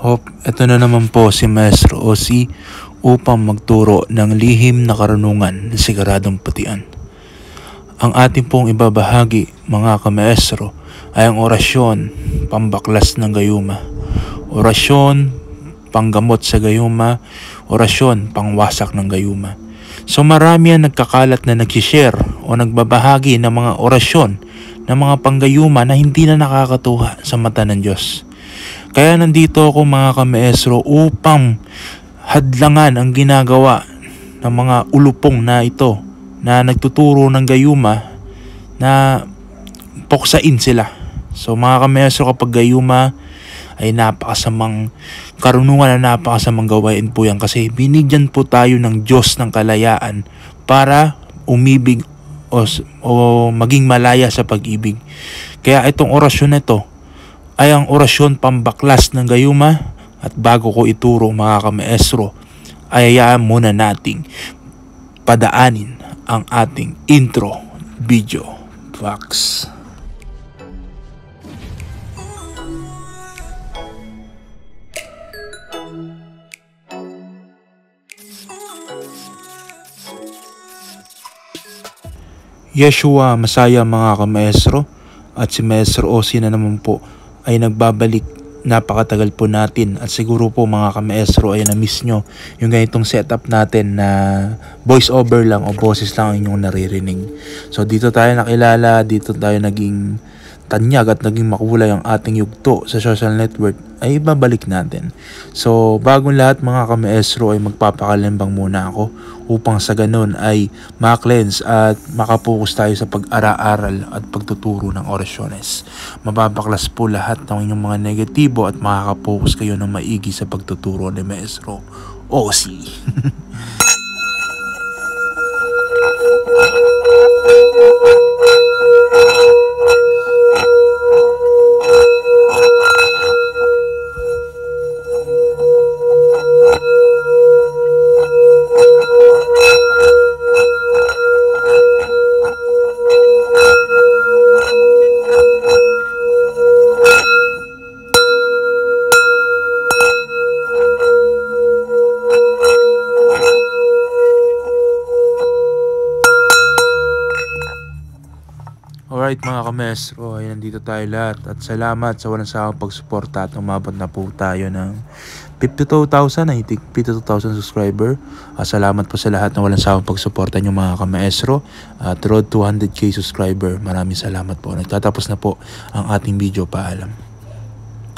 Hop, ito na naman po si Maestro Osi upang magturo ng lihim na karunungan na siguradong putian. Ang ating pong ibabahagi, mga kamaestro, ay ang orasyon pambaklas ng gayuma, orasyon panggamot sa gayuma, orasyon pangwasak ng gayuma. So marami ang nagkakalat na nagsishare o nagbabahagi ng mga orasyon ng mga panggayuma na hindi na nakakatuwa sa mata ng Diyos. Kaya nandito ako mga kamaestro upang hadlangan ang ginagawa ng mga ulupong na ito na nagtuturo ng gayuma na poksain sila. So mga kamaestro, kapag gayuma ay napakasamang karunungan na napakasamang gawain po yan, kasi binigyan po tayo ng Diyos ng kalayaan para umibig o maging malaya sa pag-ibig. Kaya itong orasyon na ito ay ang orasyon pambaklas ng gayuma. At bago ko ituro mga kamaestro, ay hayaan muna nating padaanin ang ating intro video. Fox. Yeshua Masaya mga kamaestro, at si Maestro Osi na naman po ay nagbabalik. Napakatagal po natin at siguro po mga kamaestro ay na-miss nyo yung ganitong setup natin na voice over lang o boses lang ang inyong naririnig. So dito tayo nakilala, dito tayo naging tanyag at naging makulay ang ating yugto sa social network ay babalik natin. So bagong lahat mga kamaestro ay magpapakalembang muna ako upang sa ganun ay ma-cleanse at makapokus tayo sa pag-ara-aral at pagtuturo ng orasyones. Mababaklas po lahat ng inyong mga negatibo at makakapokus kayo ng maigi sa pagtuturo ni Maestro Osi. Alright mga kamaestro, ay nandito tayo lahat at salamat sa walang sawang pagsuporta at umabot na po tayo ng 52,000, I think 52,000 subscriber. Salamat po sa lahat na walang sawang pagsuporta nyo mga kamaestro at road to 100k subscriber. Maraming salamat po. Nagtatapos na po ang ating video, paalam.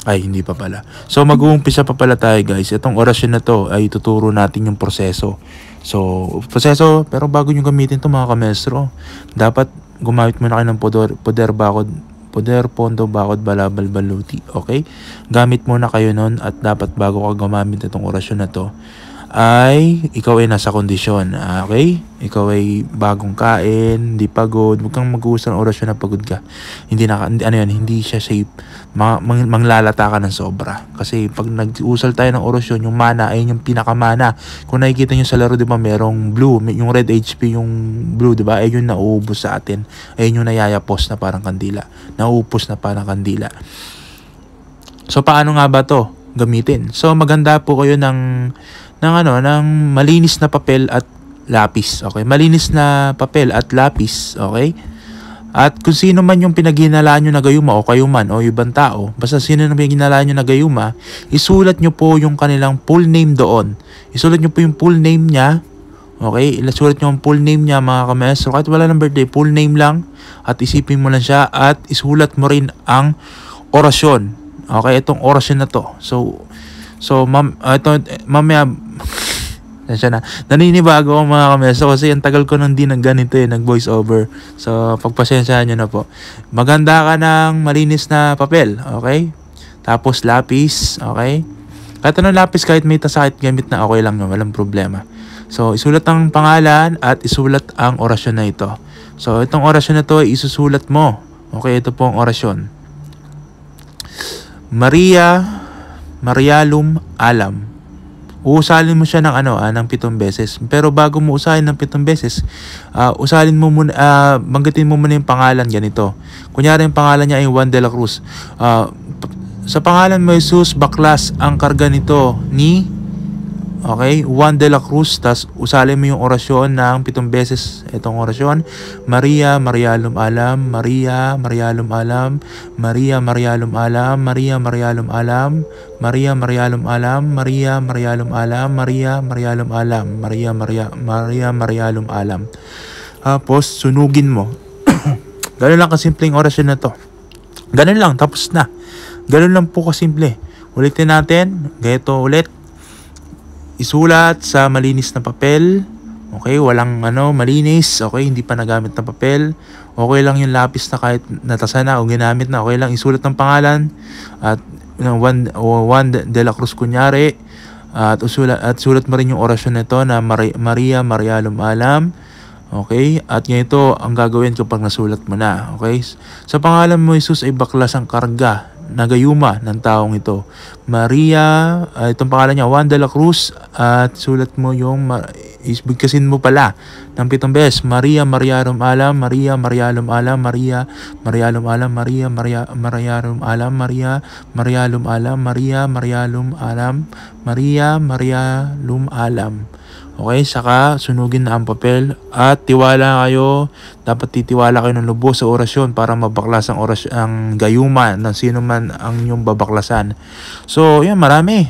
Ay, hindi pa pala. So mag-uumpisa pa pala tayo guys. Itong orasyon na to ay tuturo natin yung proseso. So, proseso, pero bago nyo gamitin to mga kamaestro, dapat gumamit muna kayo ng poder pondo bakod balabal baluti. Okay? Gamit muna kayo nun at dapat bago ka gumamit itong orasyon na to ay ikaw ay nasa kondisyon. Okay? Ikaw ay bagong kain, hindi pagod. Huwag kang mag-uusap ng orasyon na pagod ka. Hindi siya safe. Manglalata ka ng sobra. Kasi pag nag-usal tayo ng orasyon, yung mana ay yung pinakamana. Kung nakikita nyo sa laro, di ba, merong blue, yung red HP, yung blue, di ba, ay yung nauubos sa atin. Ay yung nayayapos na parang kandila. Nauupos na parang kandila. So paano nga ba to gamitin? So maganda po kayo ng malinis na papel at lapis. Okay? Malinis na papel at lapis. Okay? At kung sino man yung pinaghinalaan nyo na gayuma o kayo man o ibang tao, basta sino na pinaghinalaan nyo na gayuma, isulat nyo po yung kanilang full name doon. Isulat nyo po yung full name niya. Okay? Isulat nyo yung full name niya mga kamaestro. Kahit wala ng birthday, full name lang. At isipin mo lang siya at isulat mo rin ang orasyon. Okay? Itong orasyon na to. So mamaya naninibago ako mga kamaestro kasi ang tagal ko nang di ganito nag voice over. So pagpasensyahan nyo na po. Maganda ka ng malinis na papel, okay? Tapos lapis, okay? Kahit anong lapis, kahit may tasakit gamit na, okay lang yun, walang problema. So isulat ang pangalan at isulat ang orasyon na ito. So itong orasyon na to ay isusulat mo. Okay, ito po ang orasyon. Marialum alam. Uusalin mo siya ng 7 beses. Pero bago mo usalin ng 7 beses, usalin mo muna, banggitin mo muna yung pangalan ganito. Kunyari yung pangalan niya ay Juan de la Cruz. Sa pangalan mo Jesus, baklas ang karga nito ni Juan de la Cruz. Tas usalin mo yung orasyon ng 7 beses. Itong orasyon: Maria, Marialum alam, Maria, Marialum alam, Maria, Marialum alam, Maria, Marialum alam, Maria, Marialum alam, Maria, Marialum alam, Maria, Marialum alam, Maria, Maria, Marialum alam. Tapos sunugin mo. Ganun lang kasimpleng orasyon na to. Ganun lang, tapos na. Ganun lang po kasimple. Ulitin natin. Ganito ulit. Isulat sa malinis na papel. Okay, walang malinis. Okay, hindi pa nagamit na papel. Okay lang yung lapis na kahit natasa na o ginamit na. Okay lang isulat ng pangalan. At Juan de la Cruz kunyari. At sulat mo rin yung orasyon nito na Maria, Marialum alam. Okay? At ganito ang gagawin kapag nasulat mo na. Okay? Sa pangalan mo, Jesus, ay baklas ang karga na gayuma ng taong ito. Maria, itong pangalan niya, Juan de la Cruz. At sulat mo yung, bigkasin mo pala ng 7 beses. Maria, Marialum alam, Maria, Marialum alam, Maria, Marialum alam, Maria, Marialum alam, Maria, Marialum alam, Maria, Marialum alam, Maria, Marialum alam. Okay, saka sunugin na ang papel at tiwala kayo, dapat titiwala kayo ng lubos sa orasyon para mabaklas ang gayuma ng sino man ang inyong babaklasan. So, yan, maraming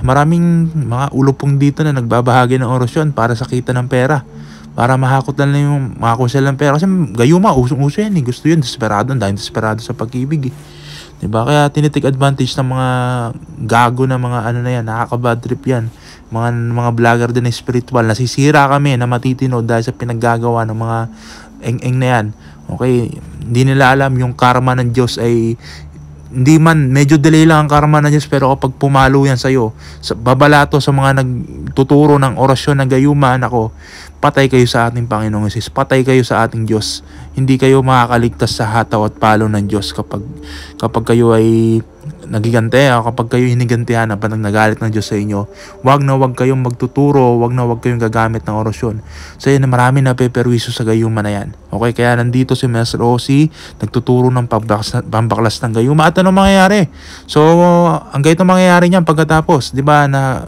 mga ulupong dito na nagbabahagi ng orasyon para sakita ng pera. Para mahakot lang yung makakusel ng pera. Kasi gayuma, usong-uso yan eh. Gusto yun, desperado, dahil desperado sa pag-ibig eh. Diba? Kaya tinitik advantage ng mga gago na mga nakaka-bad trip yan. Mga vlogger din na spiritual. Nasisira kami na matitino dahil sa pinaggagawa ng mga eng-eng na yan. Okay? Hindi nila alam yung karma ng Diyos ay hindi man, medyo delay lang ang karma ng Diyos, pero kapag pumalo yan sa'yo, babalato sa mga nagtuturo ng orasyon ng gayuma, ako, patay kayo sa ating Panginoong Hesus. Patay kayo sa ating Diyos. Hindi kayo makakaligtas sa hataw at palo ng Diyos kapag kayo ay nagigante, kapag kayo hinigantihan na nagalit ng Diyos sa inyo. Wag kayong magtuturo, wag kayong gagamit ng orasyon. So yan, marami na peperwiso sa gayuma na yan. Okay, kaya nandito si Maestro Ozzy, nagtuturo ng pambaklas ng gayuma. At ano mangyayari? So, ang ganito mangyayari niyan pagkatapos, di ba, na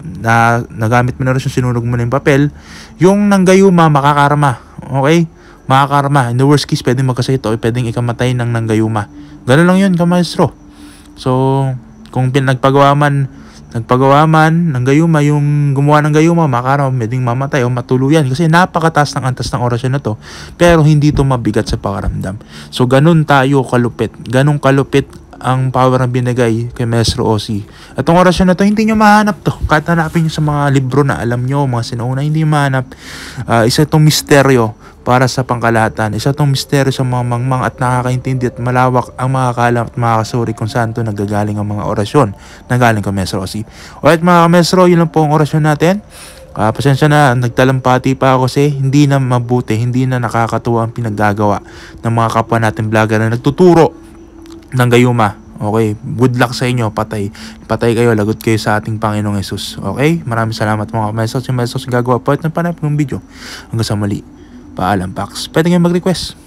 nagamit mo na orasyon, sinunog mo na yung papel, yung ng gayuma makakarma. Okay? Makakarma. In the worst case, pwedeng magkasakit o pwedeng ikamatay ng gayuma. Ganun lang yun, Maestro. So, kung nagpagawa man ng gayuma, yung gumawa ng gayuma, pwedeng mamatay o matuluyan. Kasi napakataas ng antas ng orasyon na to. Pero hindi to mabigat sa pakaramdam. So, ganun tayo kalupit. Ganun kalupit ang power na binigay kay Maestro Ozzy. At ang orasyon na to, hindi nyo mahanap to. Kahit hanapin nyo sa mga libro na alam nyo, mga sinauna, hindi nyo mahanap. Isa itong misteryo para sa pangkalahatan. Isa itong misteryo sa mga mangmang at nakakaintindi at malawak ang makakalam at makakasuri kung saan to nagagaling ang mga orasyon na galing kay Maestro Ozzy. Alright mga Maestro, yun lang po ang orasyon natin. Pasensya na, nagtalampati pa ako kasi hindi na mabuti, hindi na nakakatuwa ang pinaggagawa ng mga kapwa natin vlogger na nagtuturo ng gayuma. Okay, good luck sa inyo, patay kayo, lagot kayo sa ating Panginoong Hesus. Okay, maraming salamat mga Maestro. Si Maestro gagawa po ng panap ng video. Hanggang sa muli, paalam Pax. Pwede kayo mag-request.